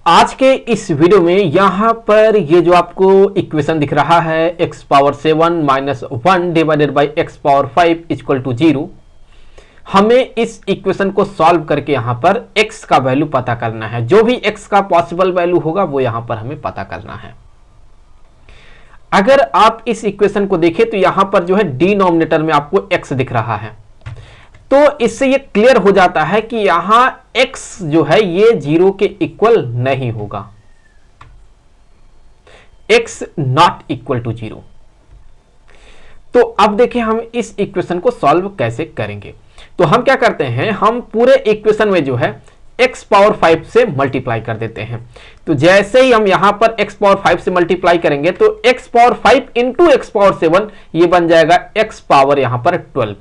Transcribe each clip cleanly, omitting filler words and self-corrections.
आज के इस वीडियो में यहां पर ये जो आपको इक्वेशन दिख रहा है x power 7 minus 1 divided by x power 5 equal to 0, हमें इस इक्वेशन को सॉल्व करके यहां पर x का वैल्यू पता करना है। जो भी x का पॉसिबल वैल्यू होगा वो यहां पर हमें पता करना है। अगर आप इस इक्वेशन को देखें तो यहां पर जो है डिनोमिनेटर में आपको x दिख रहा है, तो इससे ये क्लियर हो जाता है कि यहां x जो है ये 0 के इक्वल नहीं होगा। x not equal to 0। तो अब देखिए हम इस इक्वेशन को सॉल्व कैसे करेंगे। तो हम क्या करते हैं, हम पूरे इक्वेशन में जो है x पावर 5 से मल्टीप्लाई कर देते हैं। तो जैसे ही हम यहां पर x पावर 5 से मल्टीप्लाई करेंगे तो x power 5 into x power 7 ये बन जाएगा x पावर यहां पर 12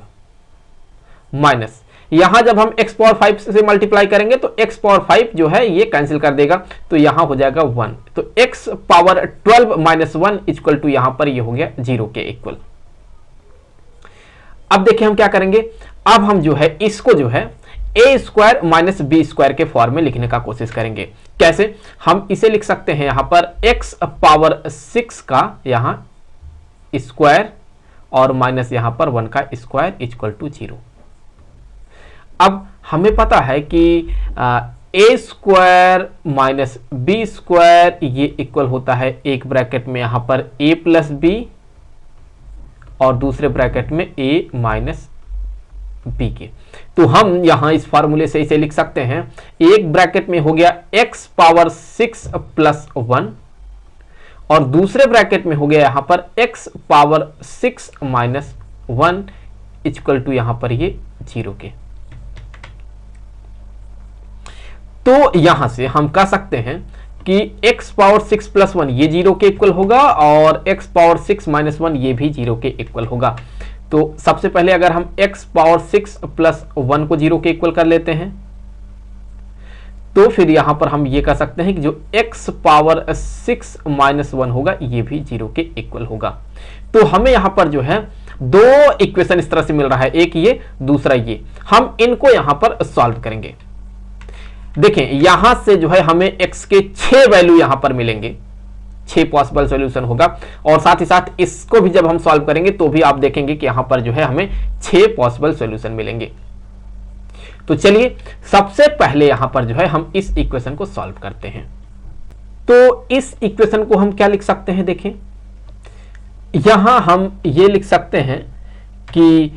माइनस, यहां जब हम x पावर 5 से मल्टीप्लाई करेंगे तो x पावर 5 जो है ये कैंसिल कर देगा, तो यहां हो जाएगा 1। तो x power 12 minus 1 equal to यहां पर ये हो गया 0 के इक्वल। अब देखिए हम क्या करेंगे, अब हम जो है इसको जो है a square minus B square के फॉर्म में लिखने का कोशिश करेंगे। कैसे, हम इसे लिख सकते हैं यहां पर x पावर 6 का यहां स्क्वायर और माइनस यहां पर 1 का स्क्वायर इक्वल टू 0। अब हमें पता है कि a square minus B square ये इक्वल होता है एक ब्रैकेट में यहां पर a प्लस बी और दूसरे ब्रैकेट में a माइनस बी के। तो हम यहां इस फार्मूले से इसे लिख सकते हैं, एक ब्रैकेट में हो गया x पावर 6 प्लस 1 और दूसरे ब्रैकेट में हो गया यहां पर x power 6 minus 1 equal to यहां पर ये 0 के। तो यहां से हम कह सकते हैं कि x पावर 6 प्लस 1 ये 0 के इक्वल होगा और x पावर 6 माइनस 1 ये भी 0 के इक्वल होगा। तो सबसे पहले अगर हम x पावर 6 प्लस 1 को 0 के इक्वल कर लेते हैं तो फिर यहां पर हम ये कह सकते हैं कि जो x पावर 6 माइनस 1 होगा ये भी 0 के इक्वल होगा। तो हमें यहां पर जो है दो इक्वेशन इस तरह से मिल रहा है, एक ये दूसरा ये। हम इनको यहां पर सॉल्व करेंगे। देखें यहां से जो है हमें x के 6 वैल्यू यहां पर मिलेंगे, 6 पॉसिबल सॉल्यूशन होगा और साथ ही साथ इसको भी जब हम सॉल्व करेंगे तो भी आप देखेंगे कि यहां पर जो है हमें 6 पॉसिबल सॉल्यूशन मिलेंगे। तो चलिए सबसे पहले यहां पर जो है हम इस इक्वेशन को सॉल्व करते हैं। तो इस इक्वेशन को हम क्या लिख सकते हैं, देखें यहां हम ये लिख सकते हैं कि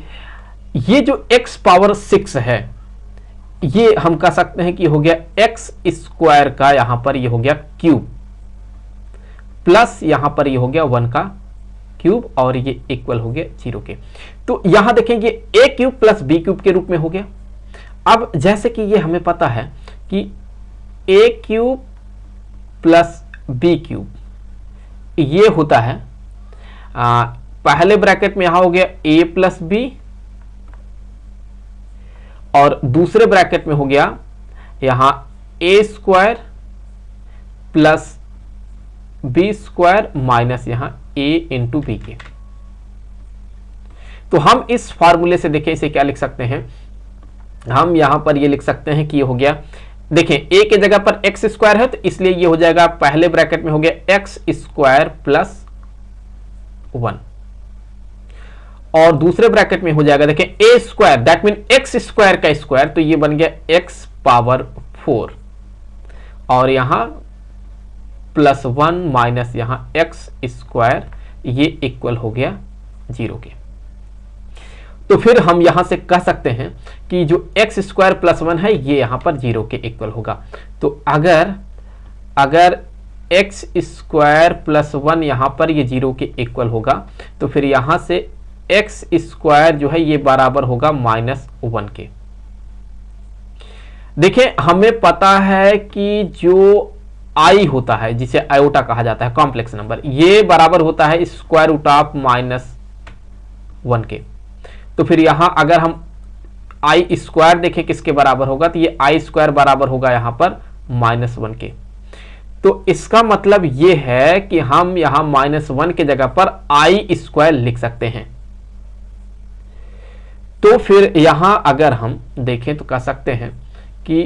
ये जो x पावर 6 है ये हम कह सकते हैं कि हो गया x स्क्वायर का यहां पर ये हो गया क्यूब प्लस यहां पर ये हो गया 1 का क्यूब और ये इक्वल हो गया 0 के। तो यहां देखेंगे a cube plus b cube के रूप में हो गया। अब जैसे कि ये हमें पता है कि a cube plus b cube ये होता है पहले ब्रैकेट में यहां हो गया a प्लस b और दूसरे ब्रैकेट में हो गया यहां a square plus B square minus यहां a इंटू बी के। तो हम इस फार्मूले से देखें इसे क्या लिख सकते हैं, हम यहां पर ये लिख सकते हैं कि ये हो गया, देखें a के जगह पर x स्क्वायर है तो इसलिए ये हो जाएगा पहले ब्रैकेट में हो गया x स्क्वायर प्लस 1 और दूसरे ब्रैकेट में हो जाएगा देखें a square that mean x square का स्क्वायर, तो ये बन गया x पावर 4 और यहां प्लस 1 माइनस यहां x स्क्वायर ये इक्वल हो गया 0 के। तो फिर हम यहां से कह सकते हैं कि जो x स्क्वायर प्लस 1 है ये यहां पर 0 के इक्वल होगा। तो अगर x स्क्वायर प्लस 1 यहां पर ये 0 के इक्वल होगा तो फिर यहां से x स्क्वायर जो है ये बराबर होगा माइनस 1 के। देखिए हमें पता है कि जो i होता है जिसे आयोटा कहा जाता है कॉम्प्लेक्स नंबर, ये बराबर होता है स्क्वायर रूट ऑफ माइनस 1 के। तो फिर यहां अगर हम i स्क्वायर देखें किसके बराबर होगा तो ये i स्क्वायर बराबर होगा यहां पर माइनस 1 के। तो इसका मतलब ये है कि हम यहां माइनस 1 के जगह पर i स्क्वायर लिख सकते हैं। तो फिर यहां अगर हम देखें तो कह सकते हैं कि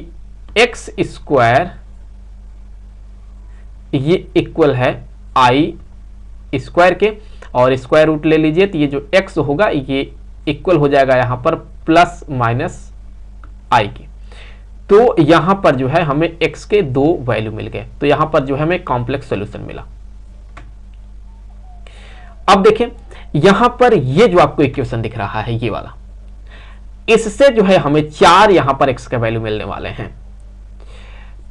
x स्क्वायर ये इक्वल है आई स्क्वायर के, और स्क्वायर रूट ले लीजिए तो ये जो x होगा ये इक्वल हो जाएगा यहां पर प्लस माइनस आई के। तो यहां पर जो है हमें x के दो वैल्यू मिल गए, तो यहां पर जो है हमें कॉम्प्लेक्स सॉल्यूशन मिला। अब देखें यहां पर ये जो आपको इक्वेशन दिख रहा है ये वाला, इससे जो है हमें 4 यहां पर x का वैल्यू मिलने वाले हैं।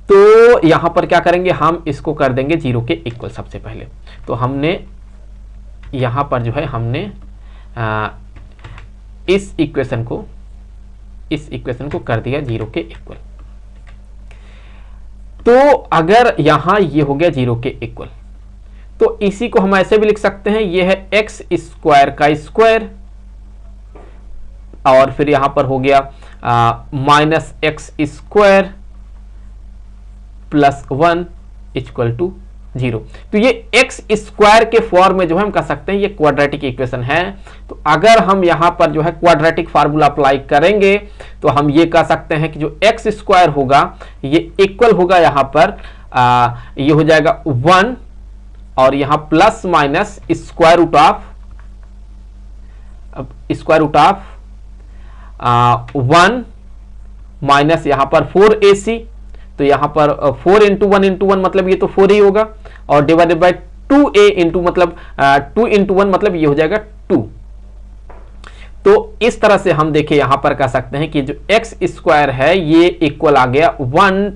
तो यहां पर क्या करेंगे, हम इसको कर देंगे 0 के इक्वल सबसे पहले। तो हमने यहां पर जो है हमने इस इक्वेशन को कर दिया 0 के इक्वल। तो अगर यहां ये हो गया 0 के इक्वल, तो इसी को हम ऐसे भी लिख सकते हैं, ये है x स्क्वायर का स्क्वायर, और फिर यहां पर हो गया minus X square plus 1 equal to 0। तो ये एक्स स्क्वायर के फॉर्म में जो है हम कह सकते हैं ये क्वाड्रेटिक इक्वेशन है। तो अगर हम यहां पर जो है क्वाड्रेटिक फार्मूला अप्लाई करेंगे तो हम ये कह सकते हैं कि जो एक्स स्क्वायर होगा ये इक्वल होगा यहां पर ये हो जाएगा 1, और यहां plus minus square root of 1 minus यहां पर 4ac, तो यहां पर 4 इंटू 1 इंटू 1 मतलब ये तो 4 ही होगा, और डिवाइडेड बाय 2a इंटू मतलब 2 इंटू 1 मतलब ये हो जाएगा 2। तो इस तरह से हम देखें यहां पर कह सकते हैं कि जो एक्स स्क्वायर है ये इक्वल आ गया 1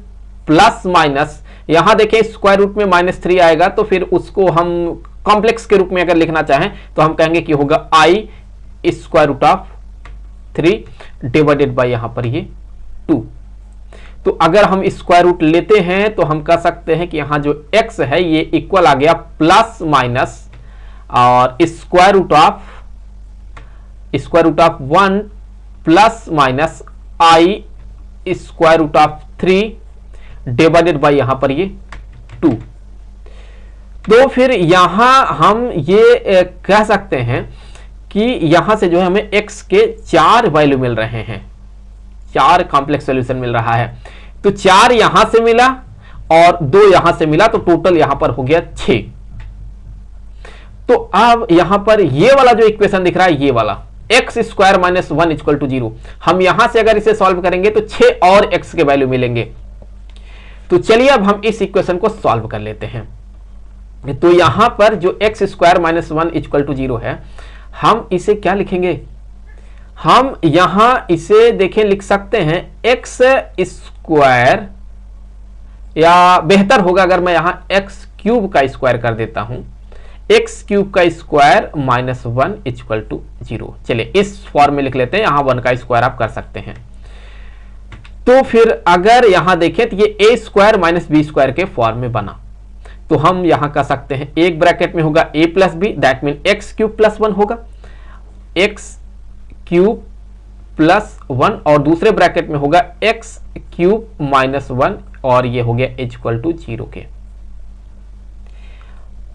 प्लस माइनस, यहां देखें स्क्वायर रूट में -3 आएगा, तो फिर उसको हम कॉम्प्लेक्स के रूप में अगर लिखना चाहें तो हम कहेंगे कि होगा i square root of 3 divided by यहां पर ये 2। तो अगर हम स्क्वायर रूट लेते हैं तो हम कह सकते हैं कि यहां जो x है ये इक्वल आ गया प्लस माइनस और square root of 1 plus minus I square root of 3 divided by यहां पर ये 2। तो फिर यहां हम ये कह सकते हैं कि यहां से जो है हमें x के 4 वैल्यू मिल रहे हैं, 4 कॉम्प्लेक्स सॉल्यूशन मिल रहा है। तो 4 यहां से मिला और 2 यहां से मिला, तो टोटल यहां पर हो गया 6। तो अब यहां पर ये वाला जो इक्वेशन दिख रहा है ये वाला X square minus 1 equal to 0, हम यहां से अगर इसे सॉल्व करेंगे तो 6 और x के वैल्यू मिलेंगे। तो चलिए अब हम इस इक्वेशन को सॉल्व कर लेते हैं। तो यहां पर जो X square minus 1 equal to 0 है, हम इसे क्या लिखेंगे, हम यहां इसे देखें लिख सकते हैं एक्स स्क्वायर, या बेहतर होगा अगर मैं यहां एक्स क्यूब का स्क्वायर कर देता हूं, एक्स क्यूब का स्क्वायर माइनस 1 इक्वल टू 0। चलिए इस फॉर्म में लिख लेते हैं, यहां 1 का स्क्वायर आप कर सकते हैं। तो फिर अगर यहां देखें तो ये ए स्क्वायर माइनस बी स्क्वायर के फॉर्म में बना, तो हम यहां कर सकते हैं एक ब्रैकेट में होगा a plus B, that mean X cube plus 1 होगा, एक्स क्यूब प्लस 1, और दूसरे ब्रैकेट में होगा एक्स क्यूब माइनस 1, और ये हो गया इक्वल टू 0 के।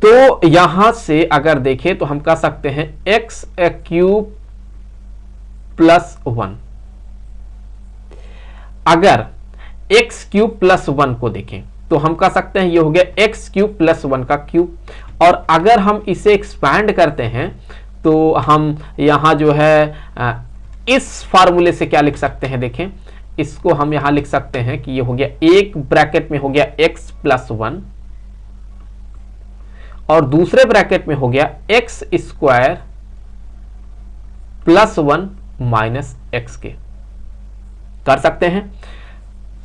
तो यहां से अगर देखें तो हम कह सकते हैं एक्स क्यूब प्लस 1, अगर एक्स क्यूब प्लस 1 को देखें तो हम कह सकते हैं ये हो गया एक्स क्यूब प्लस 1 का क्यूब, और अगर हम इसे एक्सपैंड करते हैं तो हम यहां जो है इस फार्मूले से क्या लिख सकते हैं, देखें इसको हम यहां लिख सकते हैं कि ये हो गया एक ब्रैकेट में हो गया x प्लस 1, और दूसरे ब्रैकेट में हो गया x square plus 1 minus x के, कर सकते हैं।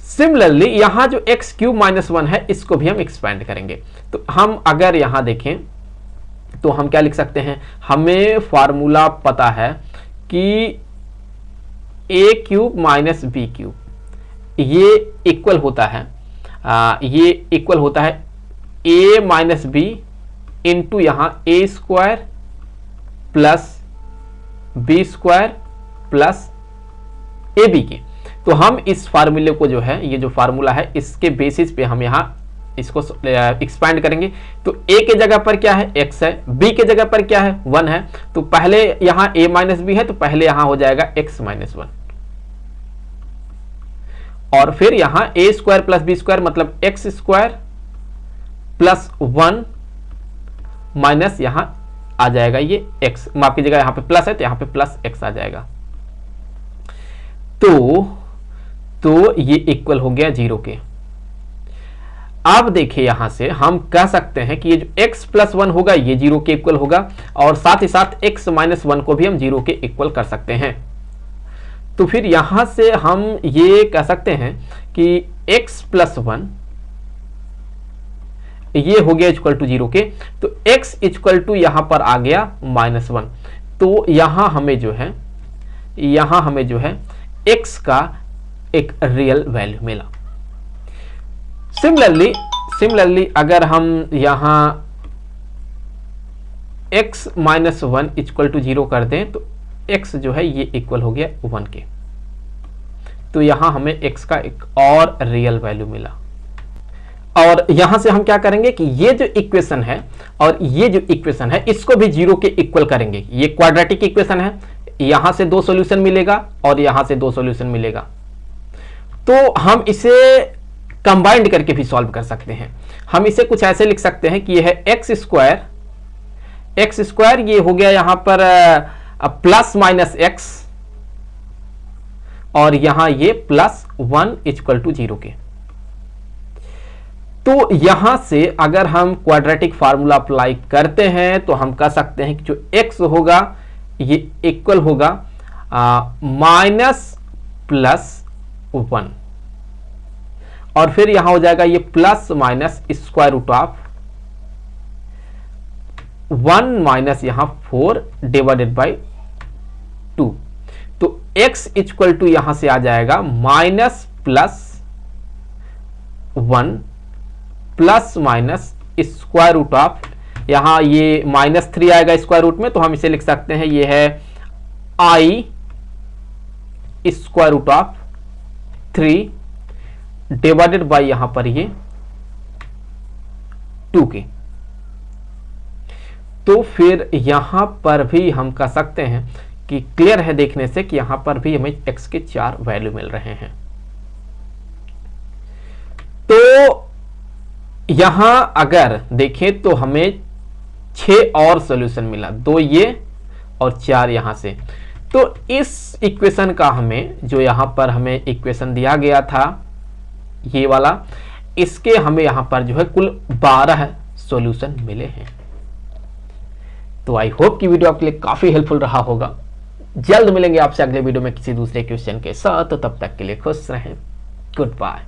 सिमिलरली यहां जो एक्स क्यूब माइनस 1 है इसको भी हम एक्सपैंड करेंगे। तो हम अगर यहां देखें तो हम क्या लिख सकते हैं, हमें फॉर्मूला पता है कि A cube minus B cube ये इक्वल होता है ए माइनस बी इंटू यहां A square plus B square plus A B के। तो हम इस फार्मूले को जो है, ये जो फार्मूला है इसके बेसिस पे हम यहां इसको एक्सपैंड करेंगे। तो a के जगह पर क्या है, x है, b के जगह पर क्या है, 1 है, तो पहले यहां a माइनस बी है, तो पहले यहां हो जाएगा x माइनस 1, और फिर यहां a square plus B square मतलब एक्स स्क्वायर +1 माइनस यहां आ जाएगा ये x, माफ कीजिएगा यहां पे प्लस है तो यहां पे प्लस x आ जाएगा। तो ये इक्वल हो गया 0 के। अब देखिए यहां से हम कह सकते हैं कि ये जो x + 1 होगा ये 0 के इक्वल होगा, और साथ ही साथ x - 1 को भी हम 0 के इक्वल कर सकते हैं। तो फिर यहां से हम ये कह सकते हैं कि x + 1 ये हो गया इक्वल टू 0 के, तो x इक्वल टू यहां पर आ गया -1। तो यहां हमें जो है x का एक रियल वैल्यू मिला। सिमिलरली अगर हम यहां x - 1 इक्वल टू 0 कर दें तो x जो है ये इक्वल हो गया 1 के। तो यहां हमें x का एक और रियल वैल्यू मिला। और यहां से हम क्या करेंगे कि ये जो इक्वेशन है और ये जो इक्वेशन है इसको भी 0 के इक्वल करेंगे। ये क्वाड्रेटिक इक्वेशन है, यहां से 2 सॉल्यूशन मिलेगा और यहां से 2 सॉल्यूशन मिलेगा। तो हम इसे कंबाइंड करके भी सॉल्व कर सकते हैं। हम इसे कुछ ऐसे लिख सकते हैं कि यह है x स्क्वायर, ये हो गया यहां पर +-x, और यहां ये +1 इक्वल टू 0 के। तो यहां से अगर हम क्वाड्रेटिक फार्मूला अप्लाई करते हैं तो हम कह सकते हैं कि जो x होगा ये इक्वल होगा -+1, और फिर यहां हो जाएगा ये ±1 - यहां 4/2। तो x इक्वल टू यहां से आ जाएगा -+1 ±, यहां ये -3 आएगा स्क्वायर रूट में, तो हम इसे लिख सकते हैं ये है i √3 डिवाइडेड बाय यहां पर ये 2 के। तो फिर यहां पर भी हम कह सकते हैं कि क्लियर है देखने से कि यहां पर भी हमें x के 4 वैल्यू मिल रहे हैं। तो यहां अगर देखें तो हमें 6 और सॉल्यूशन मिला, 2 ये और 4 यहां से। तो इस इक्वेशन का हमें जो यहां पर हमें इक्वेशन दिया गया था ये वाला, इसके हमें यहां पर जो है कुल 12 सॉल्यूशन मिले हैं। तो आई होप कि वीडियो आपके लिए काफी हेल्पफुल रहा होगा। जल्द मिलेंगे आपसे अगले वीडियो में किसी दूसरे क्वेश्चन के साथ, तो तब तक के लिए खुश रहें। Good bye.